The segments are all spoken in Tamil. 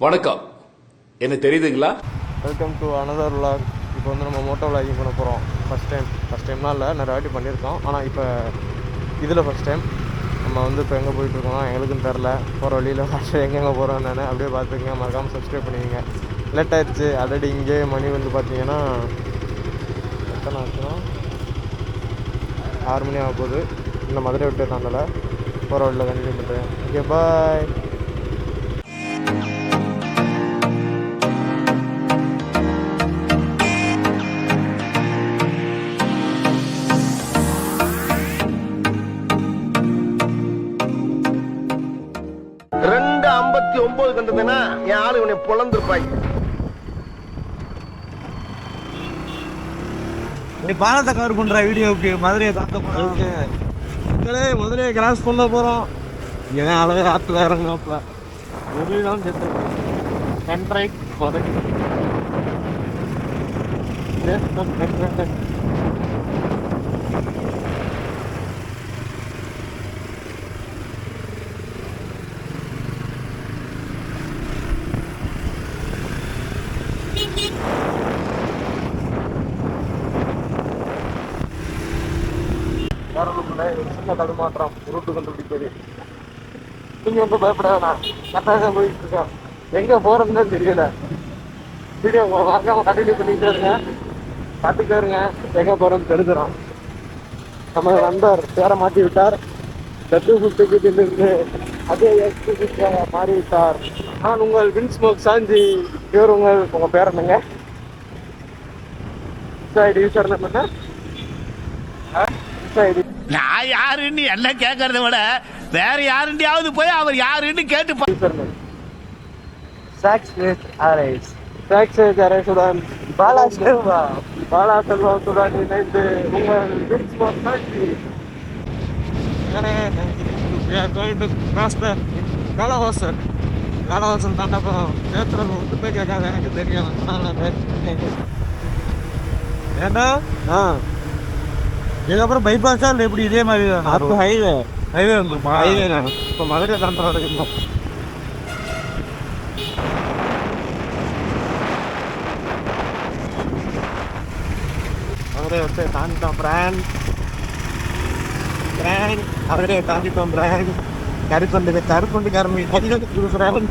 வணக்கம், என்ன தெரியுதுங்களா? Welcome to another vlog. இப்போ வந்து நம்ம மோட்டோ விளாகிங் பண்ண போகிறோம். ஃபஸ்ட் டைம்லாம் இல்லை, நிறைய வாட்டி பண்ணியிருக்கோம். ஆனால் இப்போ இதில் ஃபஸ்ட் டைம் நம்ம வந்து இப்போ எங்கே போயிட்டுருக்கோம் எங்களுக்கும் தெரில. போகிற வழியில் ஃபஸ்ட்டு எங்கெங்கே போகிறோம் நான் அப்படியே பார்த்துக்கங்க. மறக்காமல் சப்ஸ்கிரைப் பண்ணிக்கங்க. லேட் ஆகிடுச்சு ஆல்ரெடி. இங்கே மணி வந்து பார்த்தீங்கன்னா எத்தனை ஆச்சுன்னா 6 மணி ஆக போகுது. இந்த மதுரை விட்டு தாண்டலை, போகிற வழியில் கண்டினியூ பண்ணுறேன். ஓகே, பாய். ரெண்டு 59 கண்டதுன்னா என் ஆளு இவனை பொழந்திருப்பாங்க. பாலத்தை கவர் பண்ற வீடியோக்கு மதுரையை தாக்க போறோம். மதுரையை கிராஸ் பண்ண போகிறோம். ஏன் அழகாக ஆற்றுல இறங்கப்ப ஒரு தான் செத்து கண்ட்ரைட் சின்ன தடுமாற்றம் ரூட்டு கண்டுபிடிப்பது. நீங்க வந்து பயப்பட வேணாம், கரெக்டாக போயிட்டு இருக்கோம். எங்க போறோம்னு தெரியல. வீடியோ மறக்காம கண்டினியூ பண்ணிட்டு இருங்க, பார்த்துட்டே இருங்க. எங்க போறோம்னு தெரிஞ்சிடும். நம்ம நண்பர் பேரை மாற்றி விட்டார். 250 இருந்து அதே மாறி விட்டார். நான் உங்கள் வின்ஸ்மோக் சாஞ்சி. இவர் உங்க பேர் என்னங்க? யூசர் நேம் என்ன? நான் யாருன்னு எல்லாம் கேட்கறத விட வேற யாருண்டியாவது போய் அவர் யாருன்னு கேட்டு பாலா செல்வத்துடன் இணைந்து காலவாசல் தாண்டப்போ நேத்திரம் ஒன்றுமே கேட்காது. எனக்கு தெரியும். ஏன்னா இதுக்கப்புறம் பைபாஸா இல்லை எப்படி? இதே மாதிரி தான் ஹைவே வந்துருமா? ஹைவே தான். இப்போ மதுரை தாண்டா இருக்கோம். அவரே வந்து தாண்டிட்டோம் பிராண்ட். அவரே தாண்டிட்டோம் பிராண்ட். கருப்பண்டு காரமி பிராண்ட்.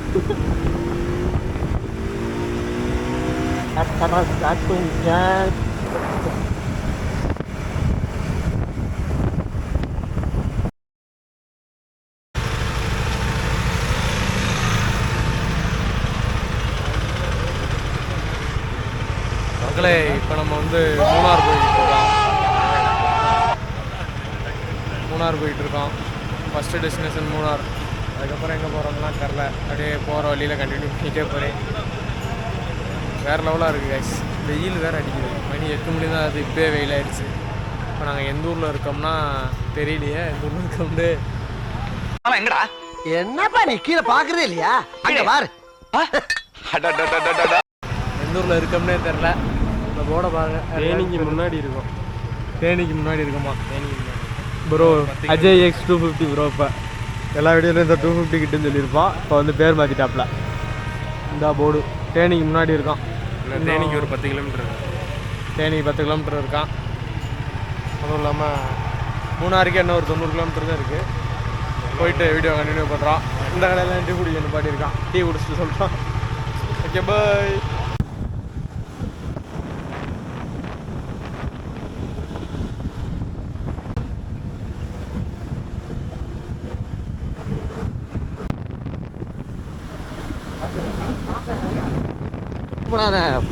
மக்களே, இப்போ நம்ம வந்து மூணார் போயிட்டு இருக்கோம். First destination Munnar. அதுக்கப்புறம் எங்கே போகிறோம்னா தெரில. அப்படியே போகிற வழியில் கண்டினியூ பண்ணிகிட்டே போகிறேன். வேறு லெவலாக இருக்குது கைஸ். வெயில் வேறு அடிக்குது. மணி 8 மணி தான். அது இப்போயே வெயில் ஆயிடுச்சு. இப்போ நாங்கள் எந்த ஊரில் இருக்கோம்னா தெரியலையே. எந்த ஊரில் இருக்கோம்னு எங்கடா என்னப்பா நீ கீழே பாக்குறதே இல்லையா? அங்க பாரு. எந்த ஊரில் இருக்கோம்னே தெரில. இந்த போர்டை பாருங்க. தேனிக்கு முன்னாடி இருக்கோம். தேனிக்கு முன்னாடி இருக்கோமா? தேனிக்கு முன்னாடி ப்ரோ. Ajay X 250 bro. இப்போ எல்லா வீடியோலையும் இந்த 250 கிட்டேன்னு சொல்லியிருப்பான். இப்போ வந்து பேர் மாற்றிட்டாப்ல. இந்த போர்டு தேனிக்கு முன்னாடி இருக்கான். தேனிக்கு ஒரு 10 கிலோமீட்டர் இருக்கு. தேனிக்கு 10 கிலோமீட்டர் இருக்கான். அதுவும் இல்லாமல் மூணாருக்கு என்ன ஒரு 90 கிலோமீட்டர் தான் இருக்குது. போயிட்டு வீடியோ கண்டினியூ பண்ணுறான். இந்த கடையில் டீ குடிக்கணும் பாட்டி இருக்கான். டீ குடிச்சிட்டு சொல்கிறான். ஓகே, பாய்.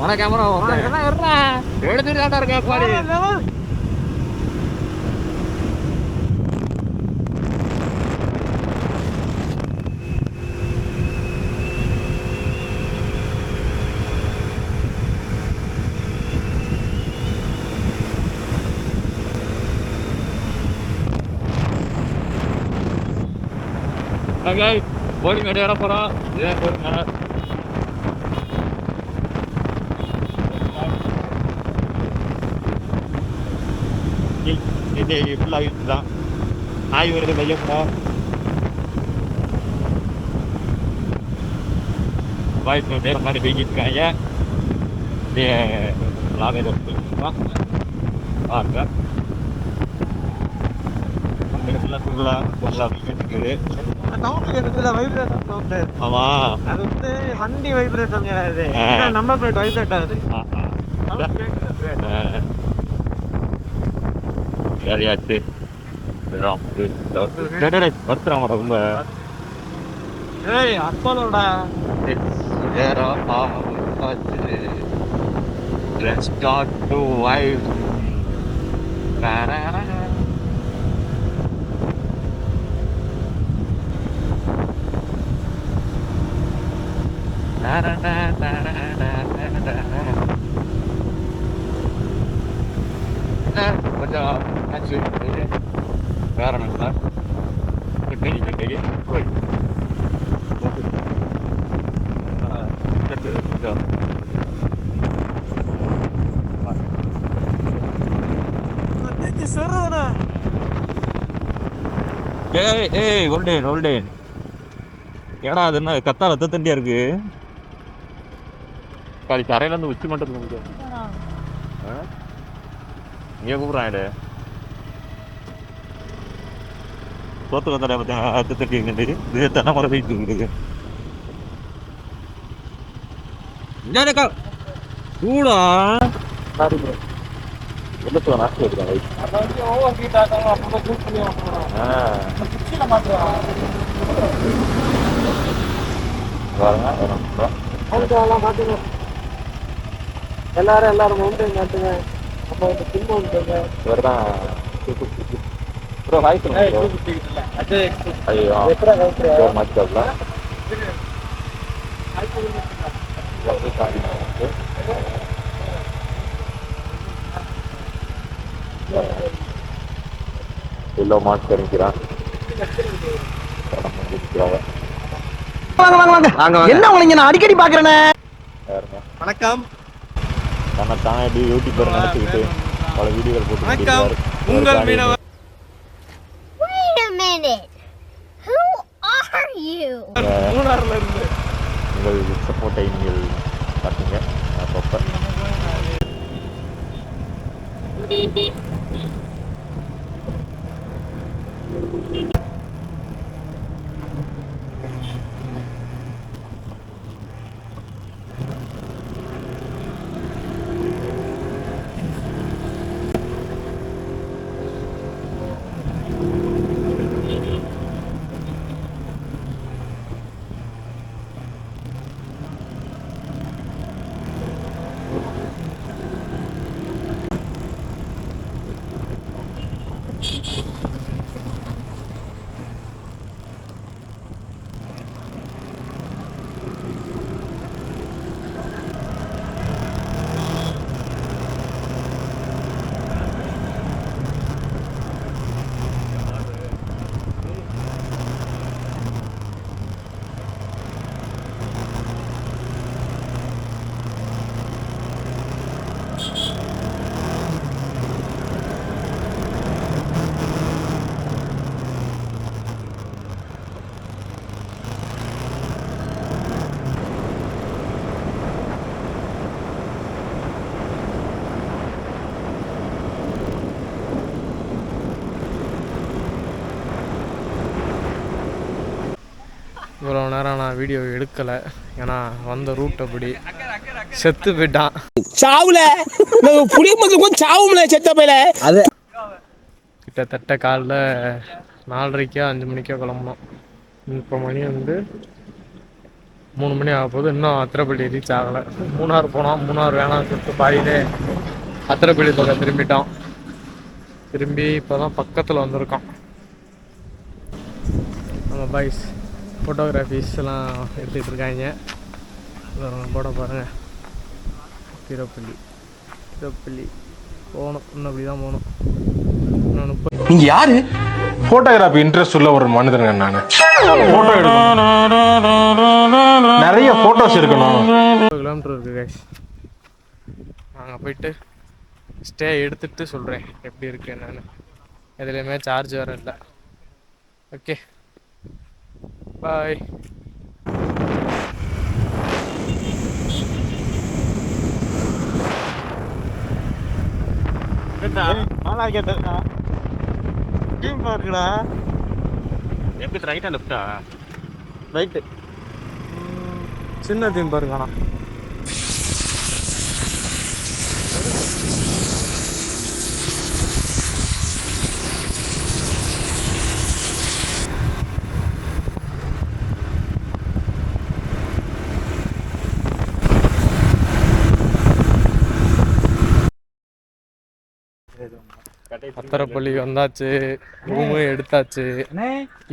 பண கேமரா எடுத்துட்டு தான் இருக்கேன் பாடி. போடி மேடை ஏற போகிறோம். இது ஃபுல்லாக தான் நாய் வருது பையன். வாய்ப்பு வேற மாதிரி வீங்கிட்டு இருக்காங்க. அப்படியே லாவே வாங்க ஆமா அது வந்து வண்டி வைப்ரேஷன் கிடையாது, நம்பர் பிளேட் வைப்ரேட் ஆகுது. சரியாச்சு வருத்துறான் ரொம்ப. அப்பளோட let's start to wife. கொஞ்சம் வேற நல்லா ஓல்டேன் ஏடா அது என்ன கத்தா ரத்த தண்டியா இருக்கு. காலி தரையில இருந்து உச்சி மட்டும் இங்கே கூப்பிட்றான் தோத்து கத்தடா பத்தி ரத்த தண்டி இது தென்னை மரம் வைத்து இருக்குது. கூடா எல்லாரும் மவுண்டைன் காட்டுங்க. அப்போ வந்து சின்ன வந்துங்க இவர்தான் எல்லோ மாஸ்க் அறிக்கிறான். என்ன உங்களை நான் அடிக்கடி பாக்குறேனே. வணக்கம். தன்னைத்தான் எப்படி யூடியூபர் நினைச்சுக்கிட்டு பல வீடியோகள் போட்டு வணக்கம் உங்கள் மீனவர். Wait a minute. Who are you? மூணாறுல இருந்து உங்கள் சப்போர்ட்டை நீங்கள் பார்த்தீங்க அப்பப்ப. இவ்வளோ நேரம் நான் வீடியோ எடுக்கலை, ஏன்னா வந்த ரூட் அப்படி செத்து போயிட்டான். சாவுல புளிய சாவுல செத்த போயில. அது கிட்டத்தட்ட காலைல 4:30 5 மணிக்கோ கிளம்பணும். இப்போ மணி வந்து 3 மணி ஆக போகுது. இன்னும் அத்திரப்பள்ளி ரீச் ஆகலை. மூணார் போனோம். மூணார் வேணாம் சொல்லிட்டு பாதியிலே அத்திரப்பள்ளி பக்கம் திரும்பிட்டோம். திரும்பி இப்போ தான் பக்கத்தில் வந்திருக்கோம். நம்ம பாய்ஸ் ஃபோட்டோகிராஃபிஸ் எல்லாம் எடுத்துகிட்டு இருக்காங்க. போட பாருங்கள். திருப்பள்ளி போகணும். இன்னும் அப்படி தான் போகணும். நீங்க யாரு? போட்டோகிராஃபி இன்ட்ரெஸ்ட் உள்ள ஒரு மனிதனுங்க நானு. போட்டோ எடுக்கணும், நிறைய போட்டோஸ் எடுக்கணும். 1 கிலோமீட்டர் இருக்குது கைஸ். நாங்கள் போயிட்டு ஸ்டே எடுத்துகிட்டு சொல்கிறேன் எப்படி இருக்குது என்னன்னு. எதுலேயுமே சார்ஜ் வேறு இல்லை. Okay bye. மாலா கேட்டா தீம் பார்க்குடா. எப்படி ரைட்டா லெஃப்டா? ரைட்டு. சின்ன தீம் பார்க். ஆனால் அத்தரப்பள்ளி வந்தாச்சு, ரூமு எடுத்தாச்சு.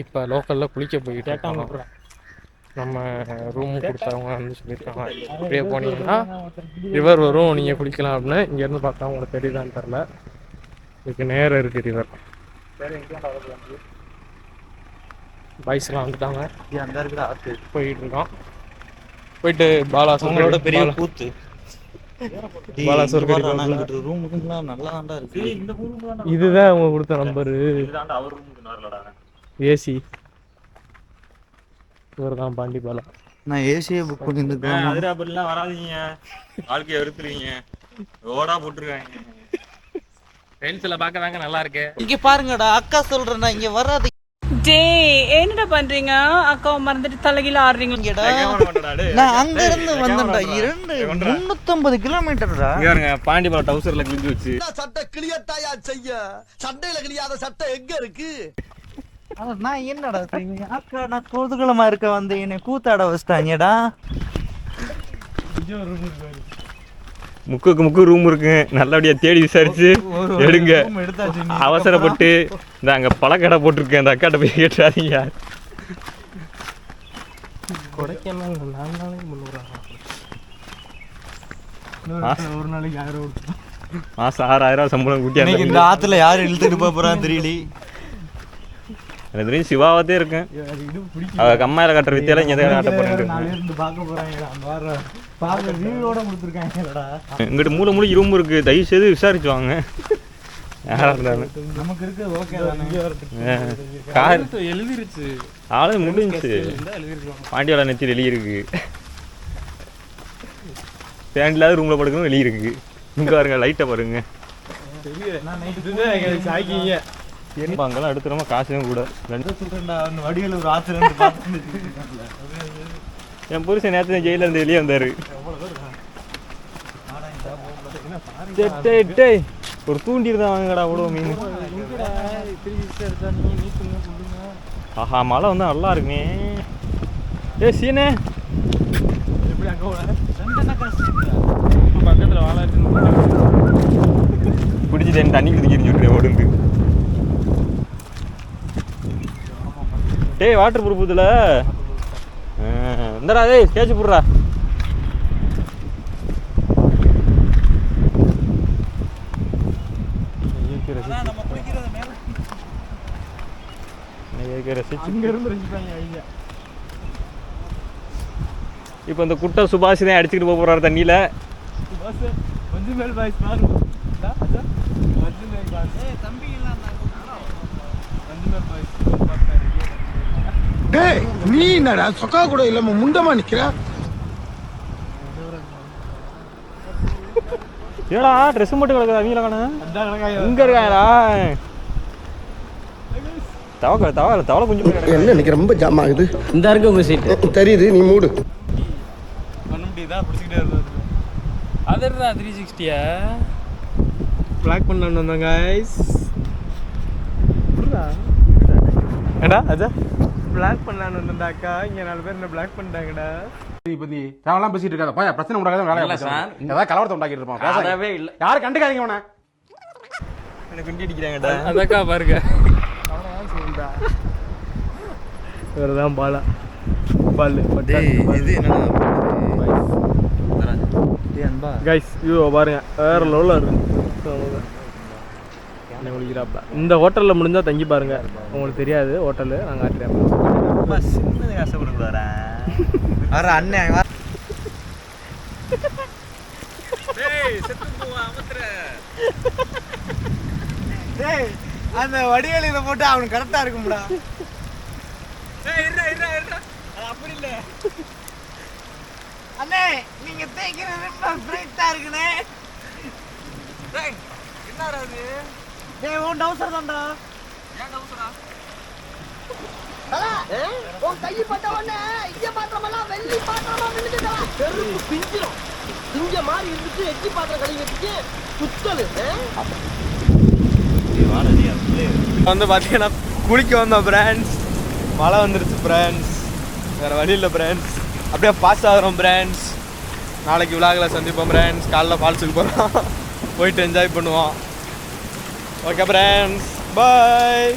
இப்போ லோக்கலில் குளிக்க போயிட்டு இருக்கோம். நம்ம ரூம் கொடுத்தவங்க வந்து சொல்லியிருக்காங்க, அப்படியே போனீங்கன்னா ரிவர் வரும், நீங்கள் குளிக்கலாம் அப்படின்னு. இங்கேருந்து பார்த்தா உங்களுக்கு தெரியுதான்னு தெரில, இதுக்கு நேரம் இருக்குது ரிவர். பாய்ஸ்லாம் வந்துட்டாங்க, அந்த இருக்கிற ஆத்து போயிட்டு இருக்கோம். போயிட்டு பாலாசோட பெரிய கூத்து. பாலாசோர் ரூமுக்குலாம் நல்லா தான்டா இருக்கு. இதுதான் அவங்க கொடுத்த நம்பரு. ஏசி இவர் தான் பாண்டி பாலா. நான் ஏசியை புக் பண்ணிருக்கேன். அதிராபுரிலாம் வராதீங்க, வாழ்க்கையை வெறுத்துருவீங்க. ஓடா போட்டுருக்காங்க. ஃப்ரெண்ட்ஸில் பார்க்க தாங்க நல்லா இருக்கு. இங்க பாருங்கடா, அக்கா சொல்றேன்டா, இங்க வராது. என்னடா பண்றீங்க? அக்காவை மறந்துட்டு தலைகீழ ஆடுறீங்கடா. நான் அங்க இருந்து வந்தேன்டா. 350 கிலோமீட்டர்டா. பாண்டி பாலா டவுசர்ல கிழிஞ்சு வச்சு சட்டை கிளியத்தாயா செய்ய, சண்டையில கிளியாத சட்டை எங்க இருக்கு? நான் என்னடா செய்வேன்? அக்கா நான் குதூகலமா இருக்க வந்து என்னை கூத்தாட வச்சிட்டாங்கடா. முக்கு ரூம் இருக்கு, நல்லபடியா தேடி விசாரிச்சு எடுங்க. அவசரப்பட்டு இந்த அங்க பழக்கடை போட்டிருக்கேன், அந்த அக்காட்ட போய் கேட்டாதீங்க. கொடைக்கானல் 4 நாளைக்கு 300 ஒரு நாளைக்கு 1000 மாசம் 6000 சம்பளம் கூட்டி இந்த ஆத்துல யாரு இழுத்துட்டு போறான்னு தெரியல. எனக்கு தெரியும் சிவாவத்தே இருக்கேன். கம்மாயில கட்டுற வித்தியால இங்க காட்ட போறேன். இங்கிட்ட மூளை ரூம் இருக்கு, தயவு செய்து விசாரிச்சு வாங்க. யாரா இருந்தாலும் நமக்கு இருக்கு ஓகே தானே. கார் எழுதிருச்சு, ஆளே முடிஞ்சுச்சு. பாண்டியோட நெத்தி வெளியே இருக்கு, ஃபேன் இல்லாத ரூம்ல படுக்கணும் வெளியே இருக்கு. இங்க பாருங்க, லைட்டை பாருங்க. அங்கெல்லாம் எடுத்துறோமா காசும் கூட. வடிவில் ஒரு ஆத்திரம். என் புருஷன் நேரத்துல ஜெயில இருந்து வெளியே வந்தாரு. ஒரு தூண்டி இருந்தா வாங்கடா அவ்வளோ மீன். ஆஹா, மழை வந்தா நல்லா இருக்குமே. சீனே பக்கத்தில் வாழாச்சு பிடிச்சிட்டேன், தண்ணி குடிக்கிறேன்னு சொல்றேன் ஓடுந்து. டேய் வாட்டர் ப்ரூஃப் இதில் இந்தடா, டேய் கேட்ச் போடுறா. இப்போ இந்த குட்டை சுபாஷ் தான் அடிச்சுக்கிட்டு போக போறாரு தண்ணியில. டேய் நீ என்னடா சொக்கா கூட இல்லாம முண்டமா நிக்கிற? ஏடா ட்ரெஸ் மட்டும் கிடக்குது, அவங்கள காண இங்க இருக்காங்களா? தவளை கொஞ்சம் என்ன இன்னைக்கு ரொம்ப ஜாம் ஆகுது. இந்த இருக்கு உங்க சீட்டு தெரியுது, நீ மூடு. அதர்தான் 360 பிளாக் பண்ண வந்தோம் கைஸ். ஏடா அஜா பிளாக் பண்ணலான்னு வந்தாக்கா, இங்க 4 பேர் என்ன பிளாக் பண்ணிட்டாங்கடா. இப்ப நீ தேவலாம் பேசிட்டு இருக்காத, போய் பிரச்சனை உண்டாக்காத. வேலை இல்ல சார், ஏதாவது கலவரத்தை உண்டாக்கிட்டு இருப்பான். பேசவே இல்ல, யாரும் கண்டுக்காதீங்க. அவனை எனக்கு குண்டி அடிக்கிறாங்கடா. அதக்கா பாருங்க, இவர்தான் பாலா. பால் இது என்னடா கைஸ், வியூ பாருங்க, வேற லெவலில் இருக்கு. என்ன விழிக்கிறாப்ல. இந்த ஹோட்டலில் முடிஞ்சா தங்கி பாருங்க, உங்களுக்கு தெரியாது ஹோட்டலு, நாங்கள் ஆட்டுறேன். சின்னது கஷ்டப்படுறாரா வர அண்ணன் அந்த வடிவேலியில போட்டு அவனுக்கு கரெக்டா இருக்கும்டா. அப்படி இல்ல அண்ணே, நீங்க தேய்க்கிறது இருக்குண்ணே. ஏய் உன் டவுசர் தான்டா. உன் கை பட்ட உடனே இங்க பாத்திரமெல்லாம் வெள்ளி பாத்திரமா விழுந்துட்டா பெருப்பு பிஞ்சிரும். இங்க மாதிரி இருந்துச்சு எச்சி பாத்திரம் கழுவி வச்சுட்டு சுத்தலு. வந்து பார்த்தீங்கன்னா குளிக்க வந்தோம் பிராண்ட்ஸ். மழை வந்துருச்சு பிராண்ட்ஸ், வேறு வழி இல்லை பிராண்ட்ஸ். அப்படியே பாஸ் ஆகிறோம் பிராண்ட்ஸ். நாளைக்கு விழாவில் சந்திப்போம் பிராண்ட்ஸ். காலைல ஃபால்ஸுக்கு போகிறோம், போயிட்டு என்ஜாய் பண்ணுவோம். ஓகே பிராண்ட்ஸ், பாய்.